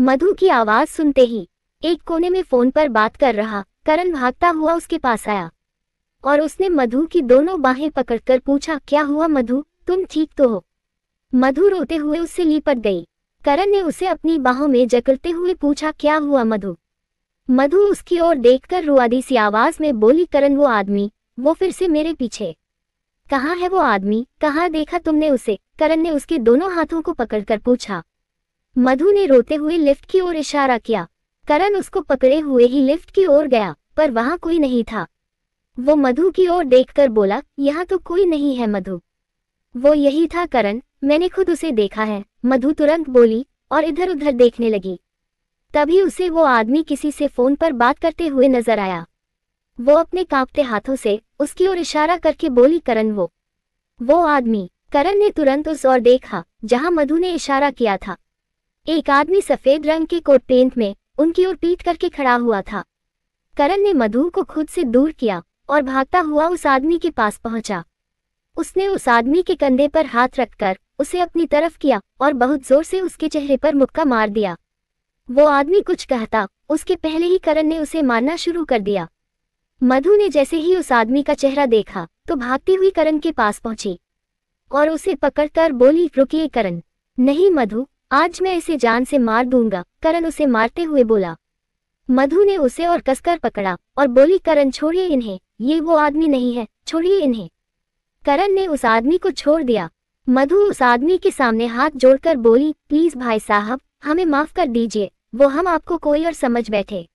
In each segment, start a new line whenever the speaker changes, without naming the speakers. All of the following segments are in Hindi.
मधु की आवाज सुनते ही एक कोने में फोन पर बात कर रहा करण भागता हुआ उसके पास आया और उसने मधु की दोनों बाहें पकड़कर पूछा, क्या हुआ मधु, तुम ठीक तो हो? मधु रोते हुए उससे लिपट गई। करण ने उसे अपनी बाहों में जकड़ते हुए पूछा, क्या हुआ मधु? मधु उसकी ओर देखकर रुआदी सी आवाज में बोली, करण वो आदमी, वो फिर से मेरे पीछे। कहाँ है वो आदमी, कहाँ देखा तुमने उसे? करण ने उसके दोनों हाथों को पकड़कर पूछा। मधु ने रोते हुए लिफ्ट की ओर इशारा किया। करण उसको पकड़े हुए ही लिफ्ट की ओर गया, पर वहां कोई नहीं था। वो मधु की ओर देखकर बोला, यहाँ तो कोई नहीं है मधु। वो यही था करण, मैंने खुद उसे देखा है। मधु तुरंत बोली और इधर उधर देखने लगी। तभी उसे वो आदमी किसी से फोन पर बात करते हुए नजर आया। वो अपने कांपते हाथों से उसकी ओर इशारा करके बोली, करण वो आदमी। करण ने तुरंत उस ओर देखा जहां मधु ने इशारा किया था। एक आदमी सफेद रंग के कोट पेंट में उनकी ओर पीठ करके खड़ा हुआ था। करण ने मधु को खुद से दूर किया और भागता हुआ उस आदमी के पास पहुंचा। उसने उस आदमी के कंधे पर हाथ रखकर उसे अपनी तरफ किया और बहुत जोर से उसके चेहरे पर मुक्का मार दिया। वो आदमी कुछ कहता उसके पहले ही करण ने उसे मारना शुरू कर दिया। मधु ने जैसे ही उस आदमी का चेहरा देखा तो भागती हुई करण के पास पहुंची और उसे पकड़कर बोली, रुकिए करण। नहीं मधु, आज मैं इसे जान से मार दूंगा, करण उसे मारते हुए बोला। मधु ने उसे और कसकर पकड़ा और बोली, करण छोड़िए इन्हें, ये वो आदमी नहीं है, छोड़िए इन्हें। करण ने उस आदमी को छोड़ दिया। मधु उस आदमी के सामने हाथ जोड़कर बोली, प्लीज भाई साहब, हमें माफ कर दीजिए, वो हम आपको कोई और समझ बैठे।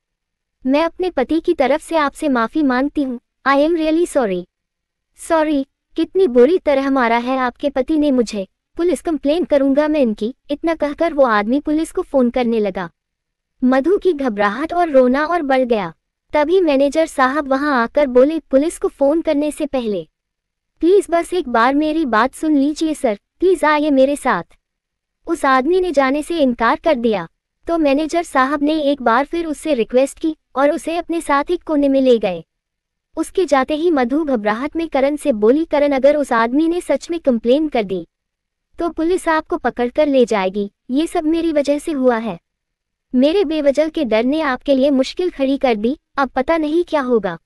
मैं अपने पति की तरफ से आपसे माफी मांगती हूँ। I am really sorry. Sorry? कितनी बुरी तरह मारा है आपके पति ने मुझे, पुलिस कंप्लेन करूंगा मैं इनकी। इतना कहकर वो आदमी पुलिस को फोन करने लगा। मधु की घबराहट और रोना और बढ़ गया। तभी मैनेजर साहब वहां आकर बोले, पुलिस को फोन करने से पहले प्लीज बस एक बार मेरी बात सुन लीजिए सर, प्लीज आइए मेरे साथ। उस आदमी ने जाने से इनकार कर दिया तो मैनेजर साहब ने एक बार फिर उससे रिक्वेस्ट की और उसे अपने साथ एक कोने में ले गए। उसके जाते ही मधु घबराहट में करण से बोली, करण अगर उस आदमी ने सच में कंप्लेन कर दी तो पुलिस आपको पकड़कर ले जाएगी। ये सब मेरी वजह से हुआ है। मेरे बेवजह के डर ने आपके लिए मुश्किल खड़ी कर दी, अब पता नहीं क्या होगा।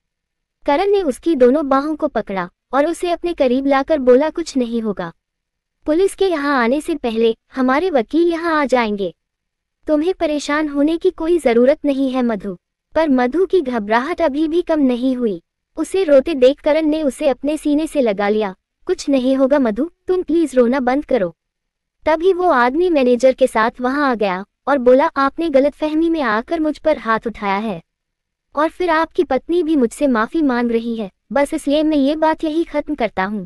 करण ने उसकी दोनों बाहों को पकड़ा और उसे अपने करीब लाकर बोला, कुछ नहीं होगा। पुलिस के यहाँ आने से पहले हमारे वकील यहाँ आ जाएंगे। तुम्हें परेशान होने की कोई जरूरत नहीं है मधु। पर मधु की घबराहट अभी भी कम नहीं हुई। उसे रोते देख करण ने उसे अपने सीने से लगा लिया। कुछ नहीं होगा मधु, तुम प्लीज रोना बंद करो। तभी वो आदमी मैनेजर के साथ वहां आ गया और बोला, आपने गलतफहमी में आकर मुझ पर हाथ उठाया है और फिर आपकी पत्नी भी मुझसे माफी मांग रही है, बस इसलिए मैं ये बात यही खत्म करता हूँ।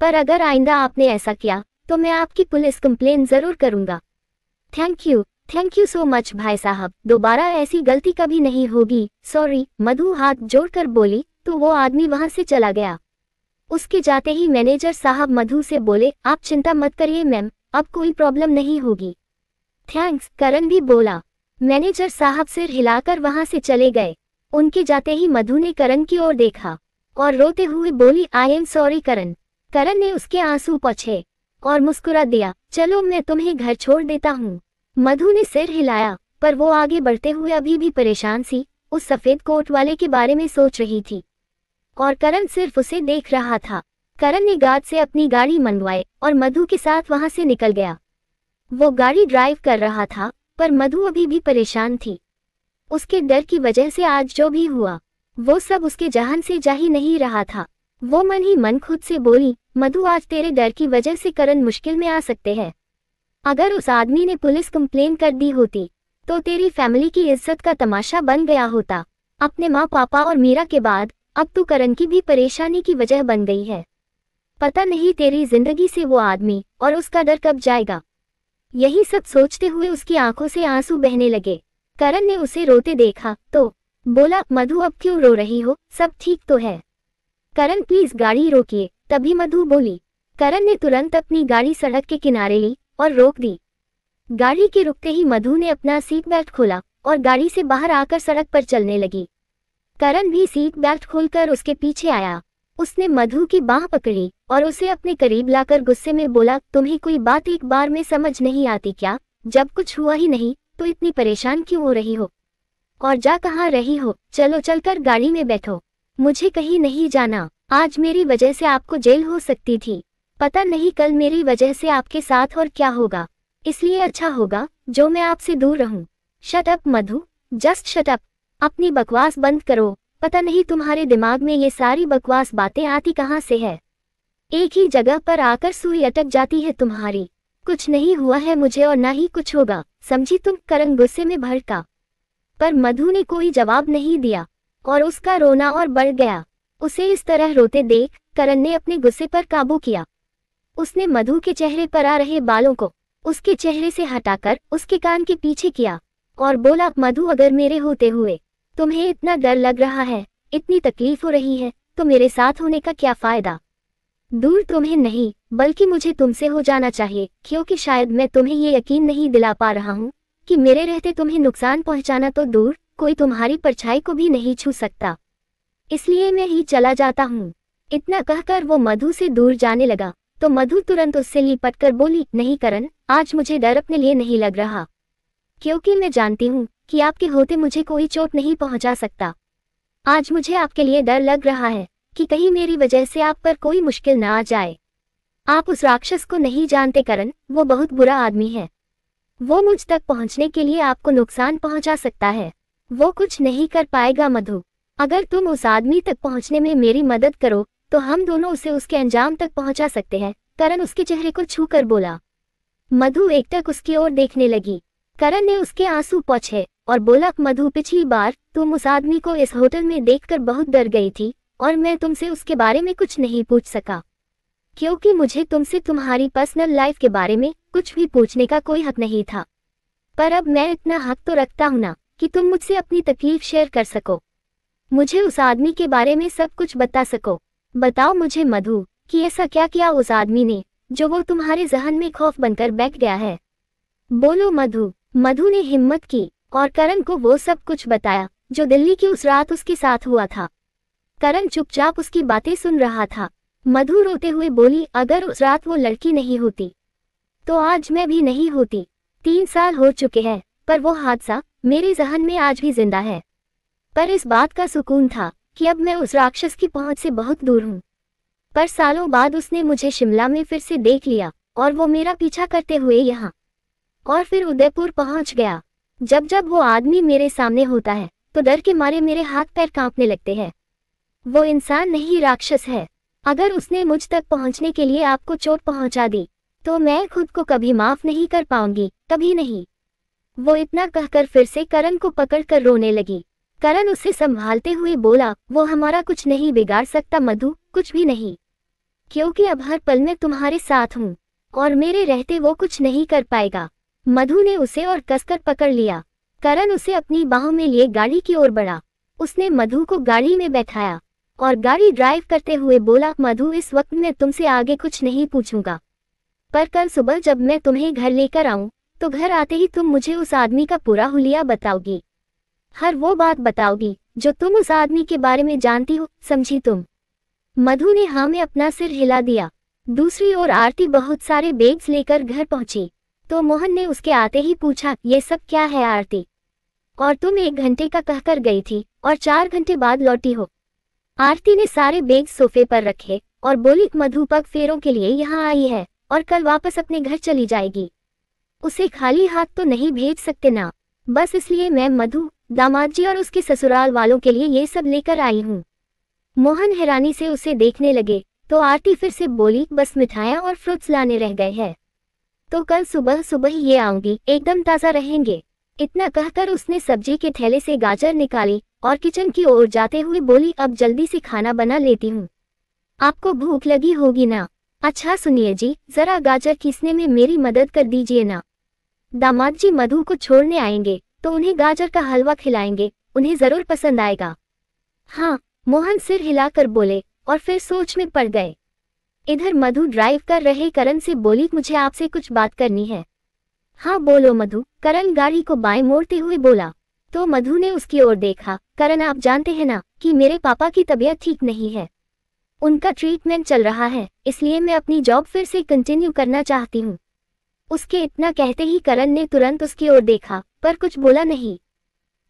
पर अगर आइंदा आपने ऐसा किया तो मैं आपकी पुलिस कंप्लेन जरूर करूंगा। थैंक यू सो मच भाई साहब, दोबारा ऐसी गलती कभी नहीं होगी। सॉरी। मधु हाथ जोड़कर बोली तो वो आदमी वहां से चला गया। उसके जाते ही मैनेजर साहब मधु से बोले, आप चिंता मत करिए मैम, अब कोई प्रॉब्लम नहीं होगी। थैंक्स, करण भी बोला। मैनेजर साहब सिर हिलाकर वहां से चले गए। उनके जाते ही मधु ने करण की ओर देखा और रोते हुए बोली, आई एम सॉरी करण। करण ने उसके आंसू पोंछे और मुस्कुरा दिया, चलो मैं तुम्हें घर छोड़ देता हूँ। मधु ने सिर हिलाया पर वो आगे बढ़ते हुए अभी भी परेशान सी उस सफेद कोट वाले के बारे में सोच रही थी और करण सिर्फ उसे देख रहा था। करण ने गार्ड से अपनी गाड़ी मंगवाई और मधु के साथ वहां से निकल गया। वो गाड़ी ड्राइव कर रहा था पर मधु अभी भी परेशान थी। उसके डर की वजह से आज जो भी हुआ वो सब उसके जहन से जा ही नहीं रहा था। वो मन ही मन खुद से बोली, मधु आज तेरे डर की वजह से करण मुश्किल में आ सकते हैं। अगर उस आदमी ने पुलिस कंप्लेन कर दी होती तो तेरी फैमिली की इज्जत का तमाशा बन गया होता। अपने माँ पापा और मीरा के बाद अब तू करण की भी परेशानी की वजह बन गई है। पता नहीं तेरी जिंदगी से वो आदमी और उसका डर कब जाएगा। यही सब सोचते हुए उसकी आंखों से आंसू बहने लगे। करण ने उसे रोते देखा तो बोला, मधु अब क्यों रो रही हो, सब ठीक तो है। करण प्लीज गाड़ी रोकिए। तभी मधु बोली। करण ने तुरंत अपनी गाड़ी सड़क के किनारे ली और रोक दी। गाड़ी के रुकते ही मधु ने अपना सीट बेल्ट खोला और गाड़ी से बाहर आकर सड़क पर चलने लगी। करण भी सीट बेल्ट खोलकर उसके पीछे आया। उसने मधु की बाह पकड़ी और उसे अपने करीब लाकर गुस्से में बोला, तुम्हें कोई बात एक बार में समझ नहीं आती क्या? जब कुछ हुआ ही नहीं तो इतनी परेशान क्यों हो रही हो? और जा कहाँ रही हो? चलो चलकर गाड़ी में बैठो। मुझे कहीं नहीं जाना। आज मेरी वजह से आपको जेल हो सकती थी। पता नहीं कल मेरी वजह से आपके साथ और क्या होगा। इसलिए अच्छा होगा जो मैं आपसे दूर रहूं। शट अप मधु, जस्ट शट अप। अपनी बकवास बंद करो। पता नहीं तुम्हारे दिमाग में ये सारी बकवास बातें आती कहाँ से है। एक ही जगह पर आकर सुई अटक जाती है तुम्हारी। कुछ नहीं हुआ है मुझे और ना ही कुछ होगा, समझी तुम? करण गुस्से में भड़का। पर मधु ने कोई जवाब नहीं दिया और उसका रोना और बढ़ गया। उसे इस तरह रोते देख करण ने अपने गुस्से पर काबू किया। उसने मधु के चेहरे पर आ रहे बालों को उसके चेहरे से हटाकर उसके कान के पीछे किया और बोला, मधु अगर मेरे होते हुए तुम्हें इतना डर लग रहा है, इतनी तकलीफ हो रही है, तो मेरे साथ होने का क्या फायदा? दूर तुम्हें नहीं बल्कि मुझे तुमसे हो जाना चाहिए, क्योंकि शायद मैं तुम्हें ये यकीन नहीं दिला पा रहा हूँ कि मेरे रहते तुम्हें नुकसान पहुँचाना तो दूर, कोई तुम्हारी परछाई को भी नहीं छू सकता। इसलिए मैं ही चला जाता हूँ। इतना कहकर वो मधु से दूर जाने लगा तो मधु तुरंत उससे लिपट कर बोली, नहीं करण, आज मुझे डर अपने लिए नहीं लग रहा, क्योंकि मैं जानती हूँ कि आपके होते मुझे कोई चोट नहीं पहुँचा सकता। आज मुझे आपके लिए डर लग रहा है कि कहीं मेरी वजह से आप पर कोई मुश्किल न आ जाए। आप उस राक्षस को नहीं जानते करण, वो बहुत बुरा आदमी है। वो मुझ तक पहुंचने के लिए आपको नुकसान पहुंचा सकता है। वो कुछ नहीं कर पाएगा मधु। अगर तुम उस आदमी तक पहुंचने में मेरी मदद करो तो हम दोनों उसे उसके अंजाम तक पहुंचा सकते हैं। करण उसके चेहरे को छूकर बोला। मधु एकटक उसकी ओर देखने लगी। करण ने उसके आंसू पोंछे और बोला, मधु पिछली बार तुम उस आदमी को इस होटल में देखकर बहुत डर गई थी और मैं तुमसे उसके बारे में कुछ नहीं पूछ सका, क्योंकि मुझे तुमसे तुम्हारी पर्सनल लाइफ के बारे में कुछ भी पूछने का कोई हक नहीं था। पर अब मैं इतना हक तो रखता हूं ना कि तुम मुझसे अपनी तकलीफ शेयर कर सको, मुझे उस आदमी के बारे में सब कुछ बता सको। बताओ मुझे मधु कि ऐसा क्या किया उस आदमी ने जो वो तुम्हारे जहन में खौफ बनकर बैठ गया है। बोलो मधु। मधु ने हिम्मत की और करण को वो सब कुछ बताया जो दिल्ली की उस रात उसके साथ हुआ था। करण चुपचाप उसकी बातें सुन रहा था। मधु रोते हुए बोली, अगर उस रात वो लड़की नहीं होती तो आज मैं भी नहीं होती। 3 साल हो चुके हैं पर वो हादसा मेरे जहन में आज भी जिंदा है। पर इस बात का सुकून था कि अब मैं उस राक्षस की पहुंच से बहुत दूर हूं। पर सालों बाद उसने मुझे शिमला में फिर से देख लिया और वो मेरा पीछा करते हुए यहाँ और फिर उदयपुर पहुंच गया। जब जब वो आदमी मेरे सामने होता है तो डर के मारे मेरे हाथ पैर कांपने लगते हैं। वो इंसान नहीं राक्षस है। अगर उसने मुझ तक पहुंचने के लिए आपको चोट पहुंचा दी तो मैं खुद को कभी माफ नहीं कर पाऊंगी, कभी नहीं। वो इतना कहकर फिर से करण को पकड़कर रोने लगी। करण उसे संभालते हुए बोला, वो हमारा कुछ नहीं बिगाड़ सकता मधु, कुछ भी नहीं, क्योंकि अब हर पल मैं तुम्हारे साथ हूँ और मेरे रहते वो कुछ नहीं कर पाएगा। मधु ने उसे और कसकर पकड़ लिया। करण उसे अपनी बाहों में लिए गाड़ी की ओर बढ़ा। उसने मधु को गाड़ी में बैठाया और गाड़ी ड्राइव करते हुए बोला, मधु इस वक्त मैं तुमसे आगे कुछ नहीं पूछूंगा, पर कल सुबह जब मैं तुम्हें घर लेकर आऊं तो घर आते ही तुम मुझे उस आदमी का पूरा हुलिया बताओगी। हर वो बात बताओगी जो तुम उस आदमी के बारे में जानती हो, समझी तुम? मधु ने हाँ में अपना सिर हिला दिया। दूसरी ओर आरती बहुत सारे बैग्स लेकर घर पहुंची तो मोहन ने उसके आते ही पूछा, ये सब क्या है आरती? और तुम 1 घंटे का कहकर गई थी और 4 घंटे बाद लौटी हो। आरती ने सारे बैग सोफे पर रखे और बोली, मधु पग फेरों के लिए यहाँ आई है और कल वापस अपने घर चली जाएगी। उसे खाली हाथ तो नहीं भेज सकते ना, बस इसलिए मैं मधु, दामाद जी और उसके ससुराल वालों के लिए ये सब लेकर आई हूँ। मोहन हैरानी से उसे देखने लगे तो आरती फिर से बोली, बस मिठाइयाँ और फ्रूट्स लाने रह गए हैं, तो कल सुबह सुबह ही ये आऊंगी, एकदम ताज़ा रहेंगे। इतना कहकर उसने सब्जी के थैले से गाजर निकाली और किचन की ओर जाते हुए बोली, अब जल्दी से खाना बना लेती हूँ, आपको भूख लगी होगी ना? अच्छा सुनिए जी, जरा गाजर खींचने में मेरी मदद कर दीजिए ना। दामाद जी मधु को छोड़ने आएंगे तो उन्हें गाजर का हलवा खिलाएंगे, उन्हें जरूर पसंद आएगा। हाँ, मोहन सिर हिलाकर बोले और फिर सोच में पड़ गए। इधर मधु ड्राइव कर रहे करण से बोली, मुझे आपसे कुछ बात करनी है। हाँ बोलो मधु, करण गाड़ी को बाएं मोड़ते हुए बोला। तो मधु ने उसकी ओर देखा। करण, आप जानते हैं ना कि मेरे पापा की तबीयत ठीक नहीं है, उनका ट्रीटमेंट चल रहा है, इसलिए मैं अपनी जॉब फिर से कंटिन्यू करना चाहती हूँ। उसके इतना कहते ही करण ने तुरंत उसकी ओर देखा पर कुछ बोला नहीं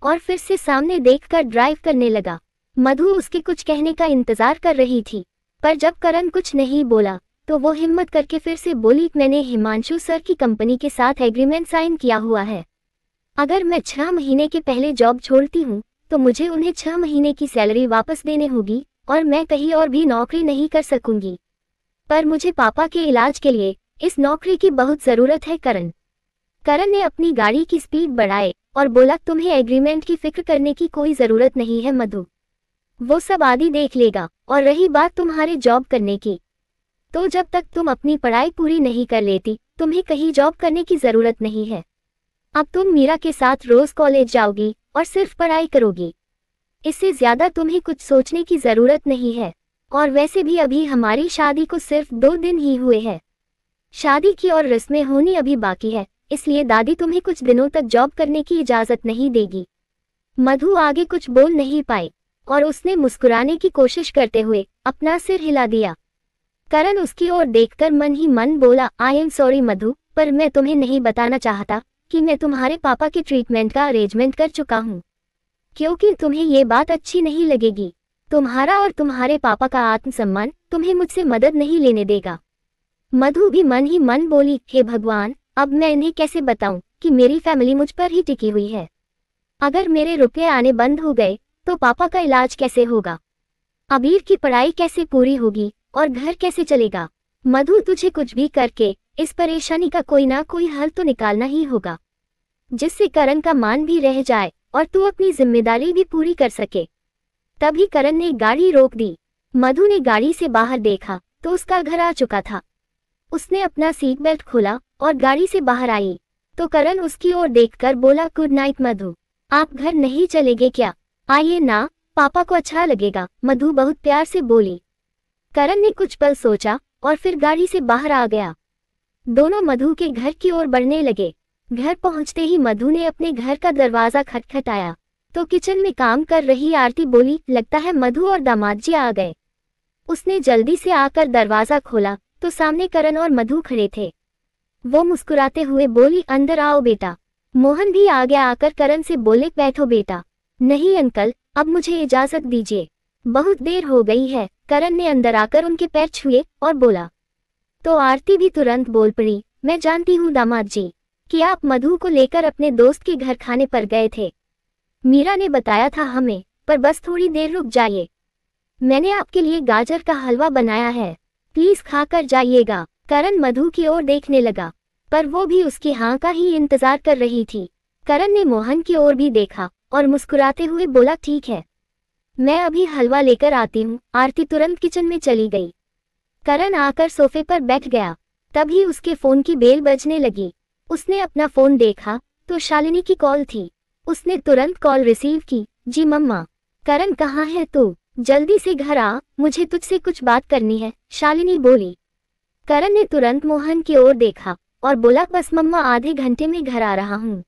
और फिर से सामने देखकर ड्राइव करने लगा। मधु उसके कुछ कहने का इंतजार कर रही थी, पर जब करण कुछ नहीं बोला तो वो हिम्मत करके फिर से बोली, मैंने हिमांशु सर की कंपनी के साथ एग्रीमेंट साइन किया हुआ है। अगर मैं 6 महीने के पहले जॉब छोड़ती हूँ तो मुझे उन्हें 6 महीने की सैलरी वापस देने होगी और मैं कहीं और भी नौकरी नहीं कर सकूंगी। पर मुझे पापा के इलाज के लिए इस नौकरी की बहुत ज़रूरत है करण। करण ने अपनी गाड़ी की स्पीड बढ़ाई और बोला, तुम्हें एग्रीमेंट की फिक्र करने की कोई ज़रूरत नहीं है मधु, वो सब आदि देख लेगा। और रही बात तुम्हारे जॉब करने की, तो जब तक तुम अपनी पढ़ाई पूरी नहीं कर लेती तुम्हें कहीं जॉब करने की ज़रूरत नहीं है। अब तुम मीरा के साथ रोज़ कॉलेज जाओगी और सिर्फ पढ़ाई करोगी, इससे ज़्यादा तुम्हें कुछ सोचने की ज़रूरत नहीं है। और वैसे भी अभी हमारी शादी को सिर्फ 2 दिन ही हुए हैं, शादी की और रस्में होनी अभी बाकी है, इसलिए दादी तुम्हें कुछ दिनों तक जॉब करने की इजाज़त नहीं देगी। मधु आगे कुछ बोल नहीं पाई और उसने मुस्कुराने की कोशिश करते हुए अपना सिर हिला दिया। करण उसकी ओर देखकर मन ही मन बोला, आई एम सॉरी मधु, पर मैं तुम्हें नहीं बताना चाहता कि मैं तुम्हारे पापा के ट्रीटमेंट का अरेंजमेंट कर चुका हूँ, क्योंकि तुम्हें ये बात अच्छी नहीं लगेगी। तुम्हारा और तुम्हारे पापा का आत्मसम्मान तुम्हें मुझसे मदद नहीं लेने देगा। मधु भी मन ही मन बोली, हे भगवान, अब मैं इन्हें कैसे बताऊं कि मेरी फैमिली मुझ पर ही टिकी हुई है। अगर मेरे रुपये आने बंद हो गए तो पापा का इलाज कैसे होगा, अबीर की पढ़ाई कैसे पूरी होगी और घर कैसे चलेगा। मधु, तुझे कुछ भी करके इस परेशानी का कोई ना कोई हल तो निकालना ही होगा, जिससे करण का मान भी रह जाए और तू अपनी जिम्मेदारी भी पूरी कर सके। तभी करण ने गाड़ी रोक दी। मधु ने गाड़ी से बाहर देखा तो उसका घर आ चुका था। उसने अपना सीट बेल्ट खोला और गाड़ी से बाहर आई तो करण उसकी ओर देखकर बोला, गुड नाइट मधु, आप घर नहीं चलेंगे क्या? आइए ना, पापा को अच्छा लगेगा, मधु बहुत प्यार से बोली। करण ने कुछ पल सोचा और फिर गाड़ी से बाहर आ गया। दोनों मधु के घर की ओर बढ़ने लगे। घर पहुंचते ही मधु ने अपने घर का दरवाजा खटखटाया तो किचन में काम कर रही आरती बोली, लगता है मधु और दामाद जी आ गए। उसने जल्दी से आकर दरवाजा खोला तो सामने करण और मधु खड़े थे। वो मुस्कुराते हुए बोली, अंदर आओ बेटा। मोहन भी आ गया। आकर करण से बोले, बैठो बेटा। नहीं अंकल, अब मुझे इजाजत दीजिए, बहुत देर हो गई है। करण ने अंदर आकर उनके पैर छुए और बोला। तो आरती भी तुरंत बोल पड़ी, मैं जानती हूँ दामाद जी कि आप मधु को लेकर अपने दोस्त के घर खाने पर गए थे। मीरा ने बताया था हमें, पर बस थोड़ी देर रुक जाइए, मैंने आपके लिए गाजर का हलवा बनाया है, प्लीज खाकर जाइएगा। करण मधु की ओर देखने लगा पर वो भी उसकी हाँ का ही इंतजार कर रही थी। करण ने मोहन की ओर भी देखा और मुस्कुराते हुए बोला, ठीक है, मैं अभी हलवा लेकर आती हूँ। आरती तुरंत किचन में चली गई। करण आकर सोफे पर बैठ गया। तभी उसके फोन की बेल बजने लगी। उसने अपना फोन देखा तो शालिनी की कॉल थी। उसने तुरंत कॉल रिसीव की। जी मम्मा। करण, कहाँ है तू? जल्दी से घर आ, मुझे तुझसे कुछ बात करनी है, शालिनी बोली। करण ने तुरंत मोहन की ओर देखा और बोला, बस मम्मा, आधे घंटे में घर आ रहा हूँ।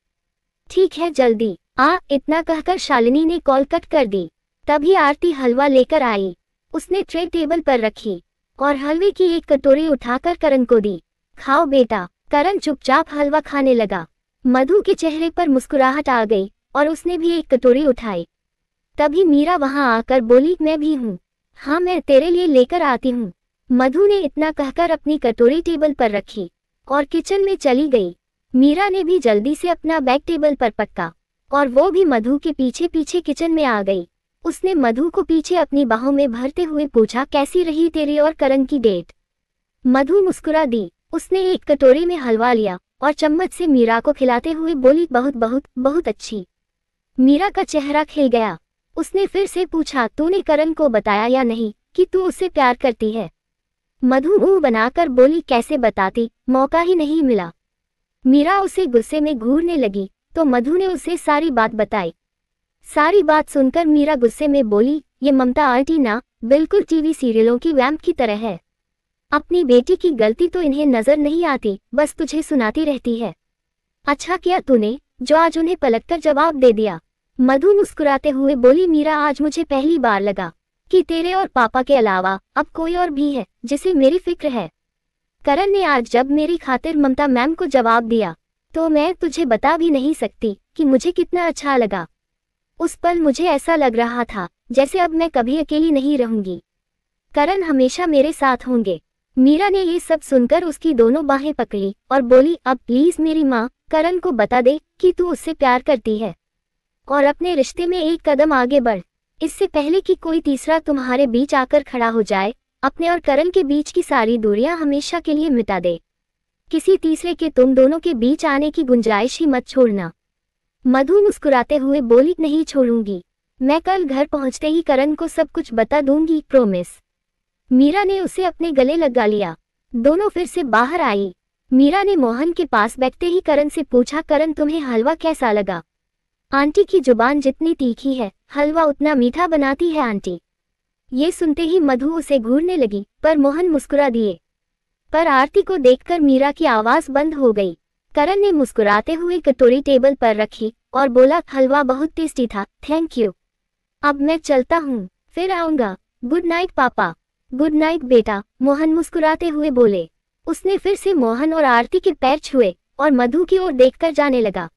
ठीक है, जल्दी आ। इतना कहकर शालिनी ने कॉल कट कर दी। तभी आरती हलवा लेकर आई। उसने ट्रे टेबल पर रखी और हलवे की एक कटोरी उठाकर करण को दी। खाओ बेटा। करण चुपचाप हलवा खाने लगा। मधु के चेहरे पर मुस्कुराहट आ गई और उसने भी एक कटोरी उठाई। तभी मीरा वहां आकर बोली, मैं भी हूँ। हाँ, मैं तेरे लिए लेकर आती हूँ। मधु ने इतना कहकर अपनी कटोरी टेबल पर रखी और किचन में चली गई। मीरा ने भी जल्दी से अपना बैग टेबल पर पटका और वो भी मधु के पीछे पीछे किचन में आ गई। उसने मधु को पीछे अपनी बाहों में भरते हुए पूछा, कैसी रही तेरी और करण की डेट? मधु मुस्कुरा दी। उसने एक कटोरी में हलवा लिया और चम्मच से मीरा को खिलाते हुए बोली, बहुत बहुत बहुत अच्छी। मीरा का चेहरा खिल गया। उसने फिर से पूछा, तूने करण को बताया या नहीं कि तू उससे प्यार करती है? मधु मुंह बनाकर बोली, कैसे बताती, मौका ही नहीं मिला। मीरा उसे गुस्से में घूरने लगी तो मधु ने उसे सारी बात बताई। सारी बात सुनकर मीरा गुस्से में बोली, ये ममता आंटी ना बिल्कुल टीवी सीरियलों की वैम्प की तरह है। अपनी बेटी की गलती तो इन्हें नजर नहीं आती, बस तुझे सुनाती रहती है। अच्छा किया तूने जो आज उन्हें पलटकर जवाब दे दिया। मधु मुस्कुराते हुए बोली, मीरा, आज मुझे पहली बार लगा कि तेरे और पापा के अलावा अब कोई और भी है जिसे मेरी फिक्र है। करण ने आज जब मेरी खातिर ममता मैम को जवाब दिया तो मैं तुझे बता भी नहीं सकती कि मुझे कितना अच्छा लगा। उस पल मुझे ऐसा लग रहा था जैसे अब मैं कभी अकेली नहीं रहूंगी, करण हमेशा मेरे साथ होंगे। मीरा ने ये सब सुनकर उसकी दोनों बाहें पकड़ी और बोली, अब प्लीज मेरी माँ करण को बता दे कि तू उससे प्यार करती है और अपने रिश्ते में एक कदम आगे बढ़। इससे पहले कि कोई तीसरा तुम्हारे बीच आकर खड़ा हो जाए, अपने और करण के बीच की सारी दूरियां हमेशा के लिए मिटा दे। किसी तीसरे के तुम दोनों के बीच आने की गुंजाइश ही मत छोड़ना। मधु मुस्कुराते हुए बोली, नहीं छोड़ूंगी, मैं कल घर पहुंचते ही करण को सब कुछ बता दूंगी, प्रॉमिस। मीरा ने उसे अपने गले लगा लिया। दोनों फिर से बाहर आई। मीरा ने मोहन के पास बैठते ही करण से पूछा, करण तुम्हें हलवा कैसा लगा? आंटी की जुबान जितनी तीखी है हलवा उतना मीठा बनाती है आंटी। ये सुनते ही मधु उसे घूरने लगी, पर मोहन मुस्कुरा दिए। पर आरती को देखकर मीरा की आवाज बंद हो गई। करण ने मुस्कुराते हुए कटोरी टेबल पर रखी और बोला, हलवा बहुत टेस्टी था, थैंक यू। अब मैं चलता हूँ, फिर आऊंगा। गुड नाइट पापा। गुड नाइट बेटा, मोहन मुस्कुराते हुए बोले। उसने फिर से मोहन और आरती के पैर छुए और मधु की ओर देखकर जाने लगा।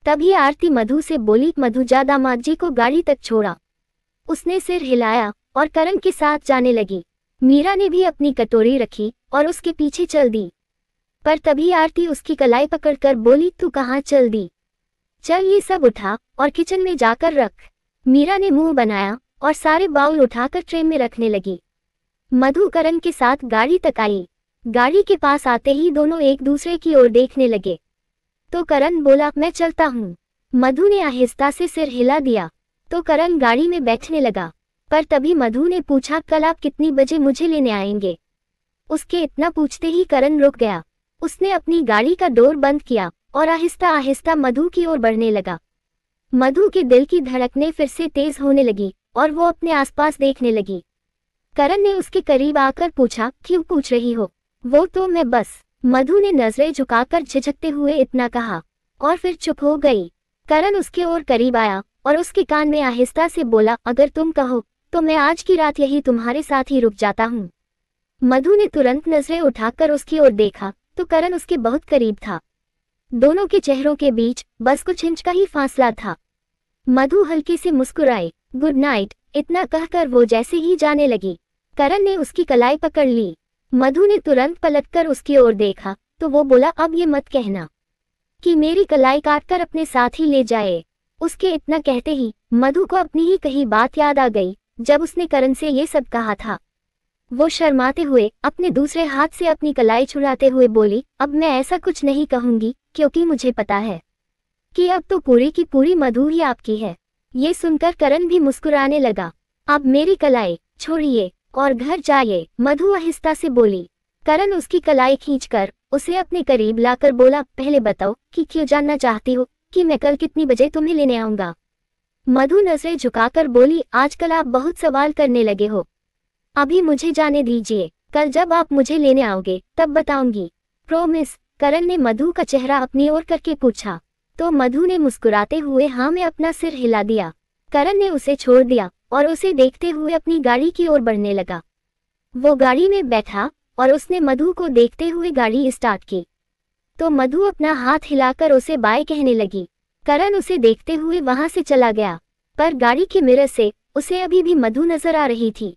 तभी आरती मधु से बोली, मधु जा दामाद जी को गाड़ी तक छोड़ा। उसने सिर हिलाया और करण के साथ जाने लगी। मीरा ने भी अपनी कटोरी रखी और उसके पीछे चल दी। पर तभी आरती उसकी कलाई पकड़कर बोली, तू कहाँ चल दी? चल ये सब उठा और किचन में जाकर रख। मीरा ने मुंह बनाया और सारे बाउल उठाकर ट्रे में रखने लगी। मधु करण के साथ गाड़ी तक आई। गाड़ी के पास आते ही दोनों एक दूसरे की ओर देखने लगे। तो करण बोला, मैं चलता हूँ। मधु ने आहिस्ता से सिर हिला दिया तो करण गाड़ी में बैठने लगा। पर तभी मधु ने पूछा, कल आप कितनी बजे मुझे लेने आएंगे? उसके इतना पूछते ही करण रुक गया। उसने अपनी गाड़ी का डोर बंद किया और आहिस्ता आहिस्ता मधु की ओर बढ़ने लगा। मधु के दिल की धड़कनें फिर से तेज होने लगी और वो अपने आसपास देखने लगी। करण ने उसके करीब आकर पूछा, क्यों पूछ रही हो? वो तो मैं बस। मधु ने नजरें झुकाकर झिझकते हुए इतना कहा और फिर चुप हो गई। करण उसके ओर करीब आया और उसके कान में आहिस्ता से बोला, अगर तुम कहो तो मैं आज की रात यही तुम्हारे साथ ही रुक जाता हूँ। मधु ने तुरंत नजरें उठाकर उसकी ओर देखा तो करण उसके बहुत करीब था। दोनों के चेहरों के बीच बस कुछ इंच का ही फासला था। मधु हल्के से मुस्कुराई। गुड नाइट, इतना कहकर वो जैसे ही जाने लगी, करण ने उसकी कलाई पकड़ ली। मधु ने तुरंत पलटकर उसकी ओर देखा तो वो बोला, अब ये मत कहना कि मेरी कलाई काटकर अपने साथ ही ले जाए। उसके इतना कहते ही मधु को अपनी ही कही बात याद आ गई जब उसने करण से ये सब कहा था। वो शर्माते हुए अपने दूसरे हाथ से अपनी कलाई छुड़ाते हुए बोली, अब मैं ऐसा कुछ नहीं कहूंगी क्योंकि मुझे पता है कि अब तो पूरी की पूरी मधु ही आपकी है। ये सुनकर करण भी मुस्कुराने लगा। अब मेरी कलाई छोड़िए और घर जाइए, मधु आहिस्ता से बोली। करण उसकी कलाई खींचकर उसे अपने करीब लाकर बोला, पहले बताओ कि क्यों जानना चाहती हो कि मैं कल कितनी बजे तुम्हें लेने आऊंगा? मधु नजरें झुकाकर बोली, आजकल आप बहुत सवाल करने लगे हो। अभी मुझे जाने दीजिए, कल जब आप मुझे लेने आओगे तब बताऊंगी, प्रॉमिस। करण ने मधु का चेहरा अपनी ओर करके पूछा तो मधु ने मुस्कुराते हुए हाँ में अपना सिर हिला दिया। करण ने उसे छोड़ दिया और उसे देखते हुए अपनी गाड़ी की ओर बढ़ने लगा। वो गाड़ी में बैठा और उसने मधु को देखते हुए गाड़ी स्टार्ट की तो मधु अपना हाथ हिलाकर उसे बाय कहने लगी। करण उसे देखते हुए वहां से चला गया, पर गाड़ी के मिरर से उसे अभी भी मधु नजर आ रही थी।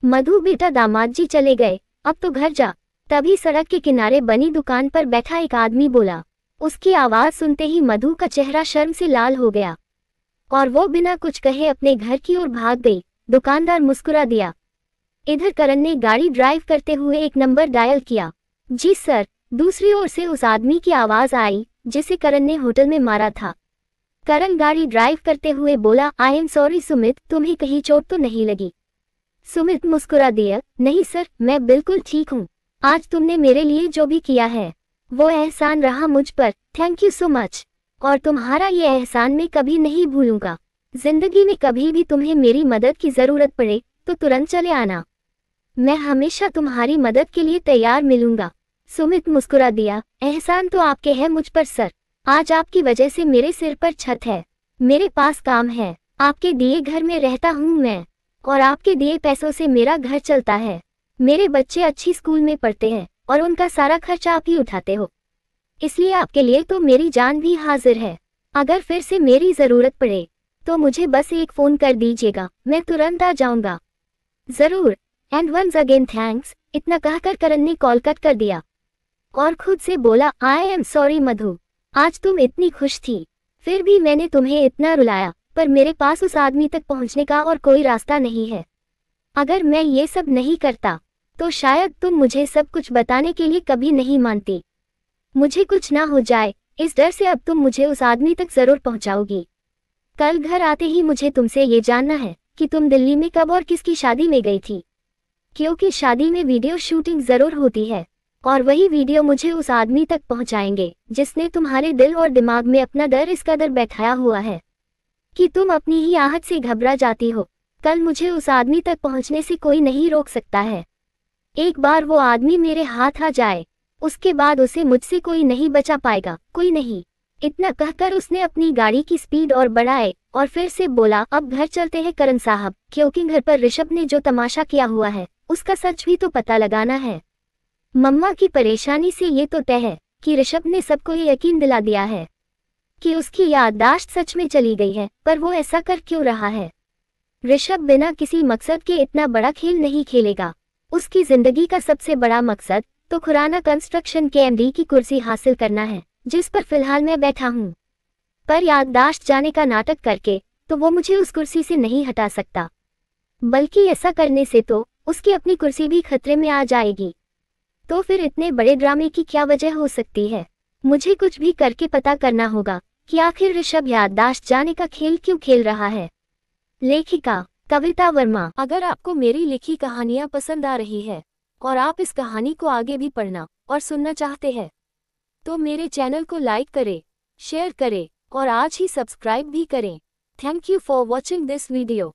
मधु बेटा, दामाद जी चले गए, अब तो घर जा। तभी सड़क के किनारे बनी दुकान पर बैठा एक आदमी बोला। उसकी आवाज सुनते ही मधु का चेहरा शर्म से लाल हो गया और वो बिना कुछ कहे अपने घर की ओर भाग गई। दुकानदार मुस्कुरा दिया। इधर करण ने गाड़ी ड्राइव करते हुए एक नंबर डायल किया। जी सर, दूसरी ओर से उस आदमी की आवाज आई जिसे करण ने होटल में मारा था। करण गाड़ी ड्राइव करते हुए बोला, आई एम सॉरी सुमित, तुम्हें कहीं चोट तो नहीं लगी? सुमित मुस्कुरा दिया, नहीं सर, मैं बिल्कुल ठीक हूँ। आज तुमने मेरे लिए जो भी किया है वो एहसान रहा मुझ पर, थैंक यू सो मच। और तुम्हारा ये एहसान मैं कभी नहीं भूलूंगा। जिंदगी में कभी भी तुम्हें मेरी मदद की जरूरत पड़े तो तुरंत चले आना, मैं हमेशा तुम्हारी मदद के लिए तैयार मिलूंगा। सुमित मुस्कुरा दिया, एहसान तो आपके है मुझ पर सर। आज आपकी वजह से मेरे सिर पर छत है, मेरे पास काम है, आपके दिए घर में रहता हूँ मैं और आपके दिए पैसों से मेरा घर चलता है। मेरे बच्चे अच्छी स्कूल में पढ़ते हैं और उनका सारा खर्चा आप ही उठाते हो, इसलिए आपके लिए तो मेरी जान भी हाजिर है। अगर फिर से मेरी ज़रूरत पड़े तो मुझे बस एक फ़ोन कर दीजिएगा, मैं तुरंत आ जाऊंगा। ज़रूर, एंड वंस अगेन थैंक्स। इतना कहकर करण ने कॉल कट कर दिया और खुद से बोला, आई एम सॉरी मधु, आज तुम इतनी खुश थी, फिर भी मैंने तुम्हें इतना रुलाया, पर मेरे पास उस आदमी तक पहुंचने का और कोई रास्ता नहीं है। अगर मैं ये सब नहीं करता तो शायद तुम मुझे सब कुछ बताने के लिए कभी नहीं मानती। मुझे कुछ ना हो जाए इस डर से अब तुम मुझे उस आदमी तक जरूर पहुंचाओगी। कल घर आते ही मुझे तुमसे ये जानना है कि तुम दिल्ली में कब और किसकी शादी में गई थी, क्योंकि शादी में वीडियो शूटिंग जरूर होती है और वही वीडियो मुझे उस आदमी तक पहुंचाएंगे जिसने तुम्हारे दिल और दिमाग में अपना डर इस कदर बैठाया हुआ है कि तुम अपनी ही आहट से घबरा जाती हो। कल मुझे उस आदमी तक पहुंचने से कोई नहीं रोक सकता है। एक बार वो आदमी मेरे हाथ आ जाए उसके बाद उसे मुझसे कोई नहीं बचा पाएगा, कोई नहीं। इतना कहकर उसने अपनी गाड़ी की स्पीड और बढ़ाए और फिर से बोला, अब घर चलते हैं करण साहब, क्योंकि घर पर ऋषभ ने जो तमाशा किया हुआ है उसका सच भी तो पता लगाना है। मम्मा की परेशानी से ये तो तय है कि ऋषभ ने सबको ये यकीन दिला दिया है कि उसकी याददाश्त सच में चली गई है, पर वो ऐसा कर क्यों रहा है? ऋषभ बिना किसी मकसद के इतना बड़ा खेल नहीं खेलेगा। उसकी जिंदगी का सबसे बड़ा मकसद तो खुराना कंस्ट्रक्शन के एमडी की कुर्सी हासिल करना है, जिस पर फिलहाल मैं बैठा हूँ। पर याददाश्त जाने का नाटक करके तो वो मुझे उस कुर्सी से नहीं हटा सकता, बल्कि ऐसा करने से तो उसकी अपनी कुर्सी भी खतरे में आ जाएगी। तो फिर इतने बड़े ड्रामे की क्या वजह हो सकती है? मुझे कुछ भी करके पता करना होगा कि आखिर ऋषभ याददाश्त जाने का खेल क्यों खेल रहा है। लेखिका कविता वर्मा। अगर आपको मेरी लिखी कहानियां पसंद आ रही है और आप इस कहानी को आगे भी पढ़ना और सुनना चाहते हैं तो मेरे चैनल को लाइक करें, शेयर करें और आज ही सब्सक्राइब भी करें। Thank you for watching this video.